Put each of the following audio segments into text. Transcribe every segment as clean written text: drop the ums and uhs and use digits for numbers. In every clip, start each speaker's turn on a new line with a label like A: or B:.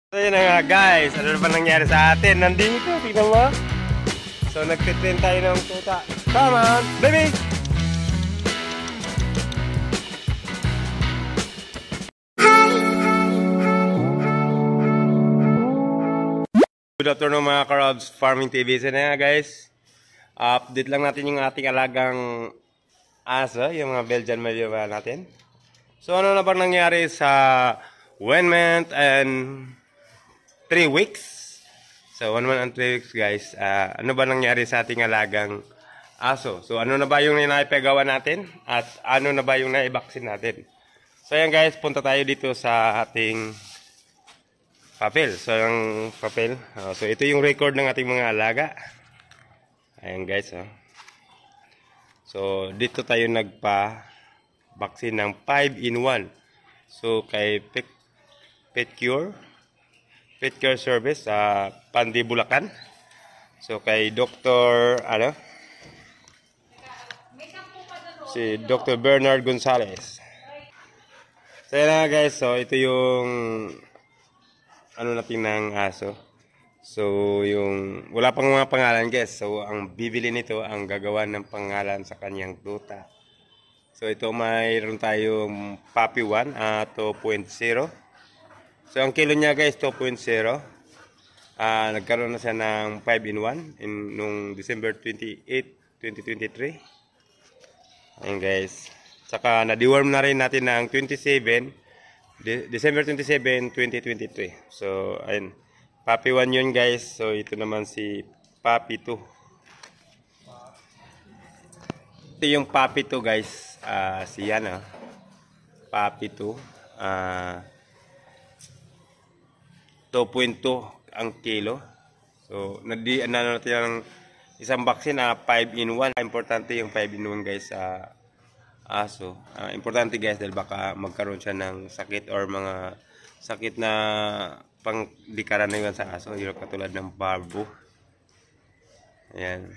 A: So yun na nga guys, ano na ba nangyari sa atin? Nandito, tingnan mo. So nagtitrain tayo ng tuta. Come on, baby! Good afternoon mga Karabs Farming TV. So na nga guys, update lang natin yung ating alagang aso, yung mga Belgian Malinois natin. So ano na ba nangyari sa 1 month and 3 weeks? So 1 month and 3 weeks guys, ano ba nangyari sa ating alagang aso? So ano na ba yung naipagawa natin? At ano na ba yung naibaksin natin? So ayan guys, punta tayo dito sa ating papel. So yung papel, so ito yung record ng ating mga alaga. Ayan guys, so dito tayo nagpa-vaccine ng 5-in-1. So kay Pet Care Service sa Pandi, Bulacan. So kay Dr. si Dr. Bernard Gonzalez. So yan na guys, so ito yung natin ng aso. So yung wala pang mga pangalan guys. So ang bibili nito ang gagawa ng pangalan sa kanyang tuta. So ito mayroon tayong Puppy 1 2.0. So ang kilo niya guys 2.0. Nagkaroon na siya ng 5-in-1 nung December 28, 2023. Ayun guys. Saka na-deworm na rin natin ng December 27, 2023. So ayun. Puppy 1 yun guys. So ito naman si Puppy 2. Ito yung Puppy 2 guys. Si yan Puppy 2. 2.2 ang kilo. So natin ng isang vaccine 5-in-1. Importante yung 5-in-1 guys sa aso. Importante guys dahil baka magkaroon siya ng sakit or mga sakit na pang di karaniwan sa aso, yung katulad ng parvo. Ayan.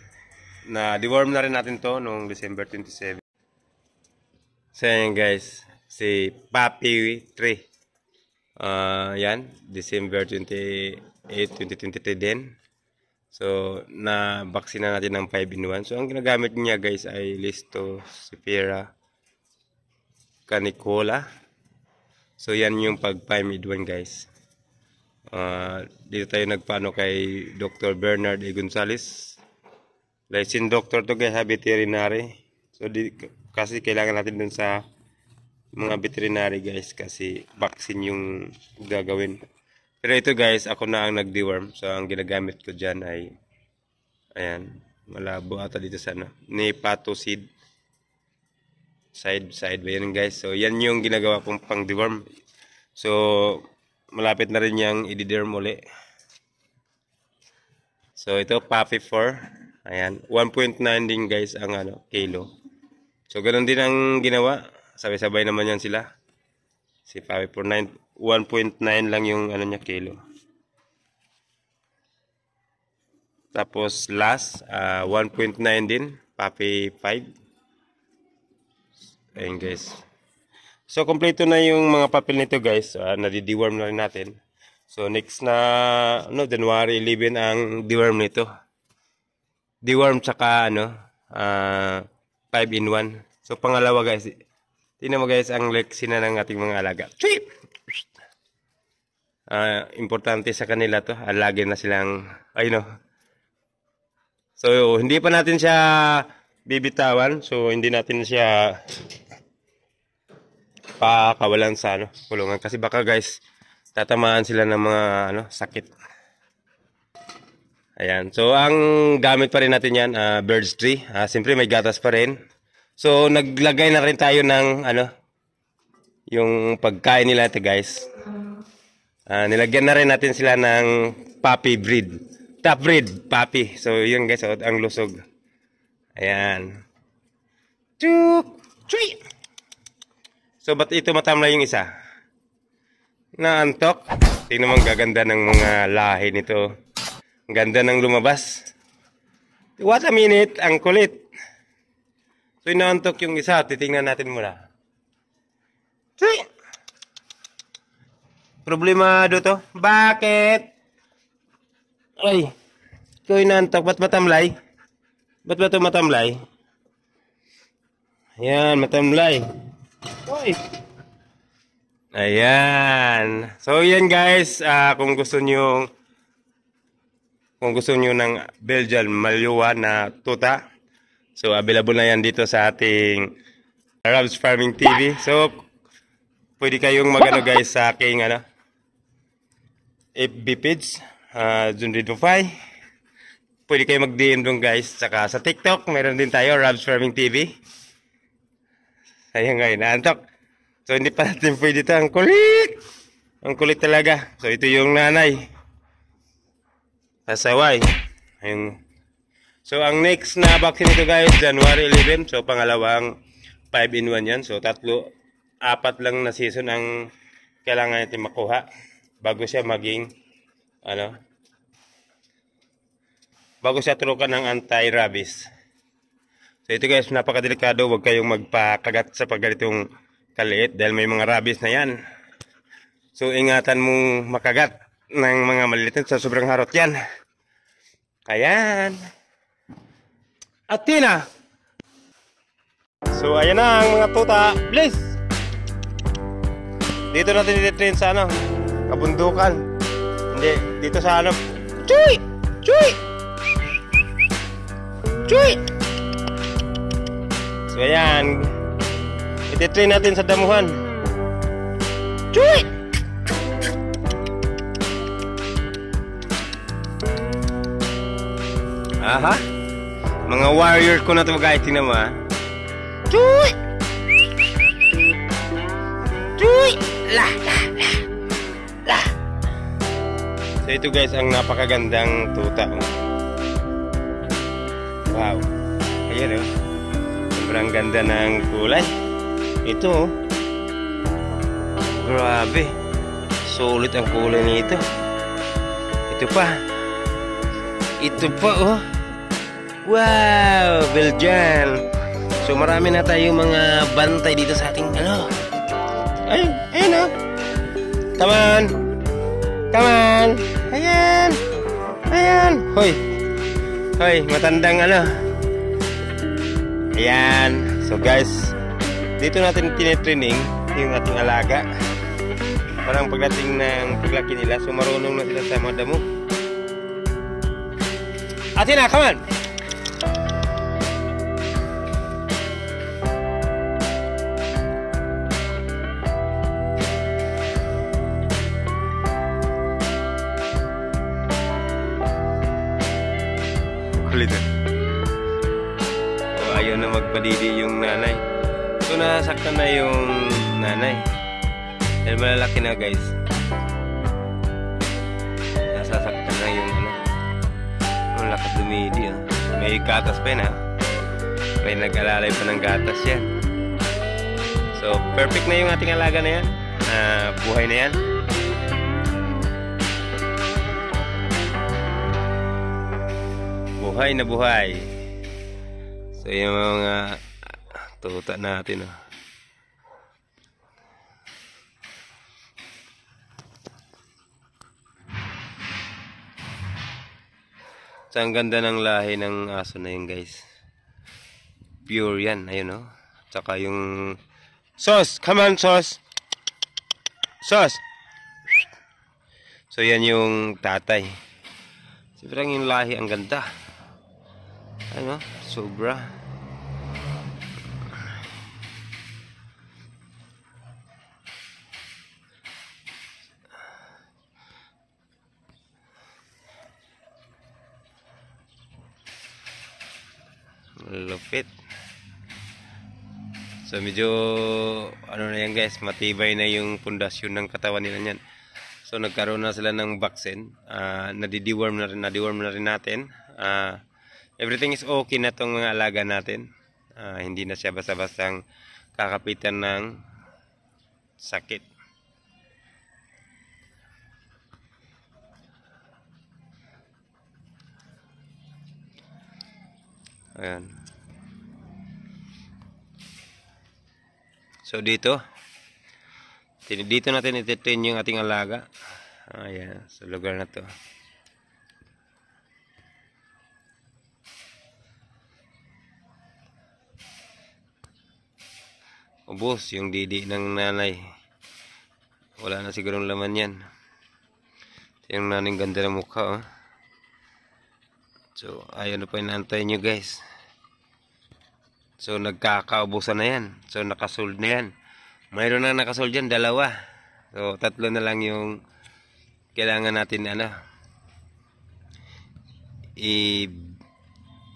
A: Na-deworm na rin natin to noong December 27. So ayan guys, si Puppy 3. Yan, December 28, 2023 din. So, na-vaccine na natin ng 5-in-1. So, ang ginagamit niya guys ay Listosifera canicola. So, yan yung pag-5-in-1 guys. Dito tayo nagpaano kay Dr. Bernard A. Gonzalez. Licensed doctor to guys, veterinary. So, kasi kailangan natin dun sa mga veterinary guys kasi vaccine yung gagawin. Pero ito guys, ako na ang nag-deworm. So ang ginagamit ko dyan ay ayan, malabo ata dito sa Nepatocid side ba yun guys. So yan yung ginagawa kong pang deworm. So malapit na rin yung i-deworm uli. So ito Puppy 4. Ayan, 1.9 din guys ang kilo. So ganoon din ang ginawa. Sabay-sabay naman yan sila. Si Puppy 4, 1.9 lang yung niya kilo. Tapos last, 1.9 din. Puppy 5. Ayun guys. So, kompleto na yung mga papel nito guys. Nadi-deworm na rin natin. So, next na, January 11 ang deworm nito. Deworm tsaka, 5-in-1. So, pangalawa guys, tingnan mo guys ang leksina ng ating mga alaga. Importante sa kanila to. Lagi na silang, So, hindi pa natin siya bibitawan. So, hindi natin siya pakawalan sa kulungan. Kasi baka guys, tatamaan sila ng mga sakit. Ayan. So, ang gamit pa rin natin yan, Birds 3. Siyempre may gatas pa rin. So, naglagay na rin tayo ng, yung pagkain nila ito guys. Nilagyan na rin natin sila ng puppy breed. Top breed, puppy. So, yun guys, ang lusog. Ayan. 2, 3. So, ba't ito matamla yung isa? Naantok. Tingnan mo ang gaganda ng mga lahi nito. Ang ganda ng lumabas. What a minute, ang kulit. So, inaantok yung isa. Titingnan natin muna. Problemado to. Bakit? Ay, ikaw inantok. Ba't matamlay? Ba't ba ito matamlay? Ayan, matamlay. Uy! Ayan. So, yan guys. Kung gusto nyo ng Belgian Malinois na tuta, so, available na yan dito sa ating Rob's Farming TV. So, pwede kayong mag-ano guys sa aking FB page, John Ridofy. Pwede kayo mag-DM doon guys. Saka sa TikTok, meron din tayo, Rob's Farming TV. Ayan ngayon, naantok. So, hindi pa natin pwede ito. Ang kulit! Ang kulit talaga. So, ito yung nanay. Pasaway. Ayun. So, ang next na vaccine ito guys, January 11. So, pangalawang 5-in-1 yan. So, 4 lang na season ang kailangan natin makuha bago siya maging, bago siya turukan ng anti-rabies. So, ito guys, napakadelikado. Huwag kayong magpakagat sa pagganitong kaliit dahil may mga rabies na yan. So, ingatan mong makagat ng mga maliit sa sobrang harot yan. Ayan. Atina! So, ayan na ang mga tuta. Please! Dito natin ititrain sa kabundukan. Hindi, dito sa Chuy! Chuy! Chuy! So, ayan. Ititrain natin sa damuhan. Chuy! Aha. Mga warrior ko na to guys. Tingnan mo ha. Chuy! Chuy! La! So ito guys ang napakagandang tuta. Wow. Ayan oh. Sobrang ganda ng kulay. Ito oh. Grabe. Sulit ang kulay nito. Ito pa. Ito pa oh. Wow, Belgian. So marami na tayong mga bantay dito sa ating Ayun, ayun oh. Come on. Come on. Ayan. Ayan. Hoy. Hoy, matandang Ayan. So guys, dito natin tinitraining yung ating alaga. Parang pagdating ng paglaki nila, so marunong na sila sa mga damo. Atina, come on. Kulit. So, ayaw na magpadidi yung nanay. So, nasaktan na yung nanay. Dahil malalaki na guys. Nasasaktan na yung ang lakas dumidi. May gatas pa yun ha. May nag-alalay pa ng gatas yan. So, perfect na yung ating alaga na yan. Buhay na yan. Buhay na buhay. So, yung mga tuta natin oh. So, ang ganda ng lahi ng aso na yun guys. Pure yan. Ayun oh. Tsaka yung sauce. Come on sauce. Sauce. So, yan yung tatay. Sobrang yung lahi ang ganda. Sobra. Lupit. So medyo na yan guys, matibay na yung pundasyon ng katawan nila niyan. So nagkaroon na sila ng vaccine. Nadi-deworm na rin natin. Everything is okay na tong mga alaga natin. Hindi na siya basta-bastang kakapitan ng sakit. Ayan. So dito Dito natin ititrain yung ating alaga. Ayan, sa lugar na to. Ubos yung didi ng nanay. Wala na sigurong laman yan. Yung naning ganda ng mukha, oh. So, ayun na po inaantay nyo, guys. So, nagkakaubusan na yan. So, nakasold na yan. Mayroon na nakasold yan, 2. So, 3 na lang yung kailangan natin,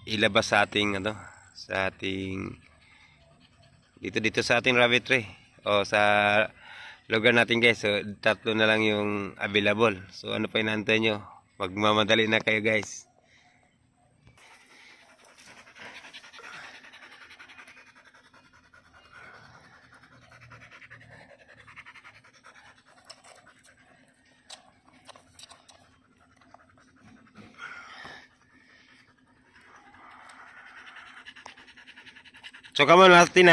A: ilabas sa ating, sa ating, dito sa ating rabbit tray. O, sa lugar natin, guys. So, 3 na lang yung available. So, ano pa inaantay nyo? Magmamadali na kayo, guys. So, come on natin,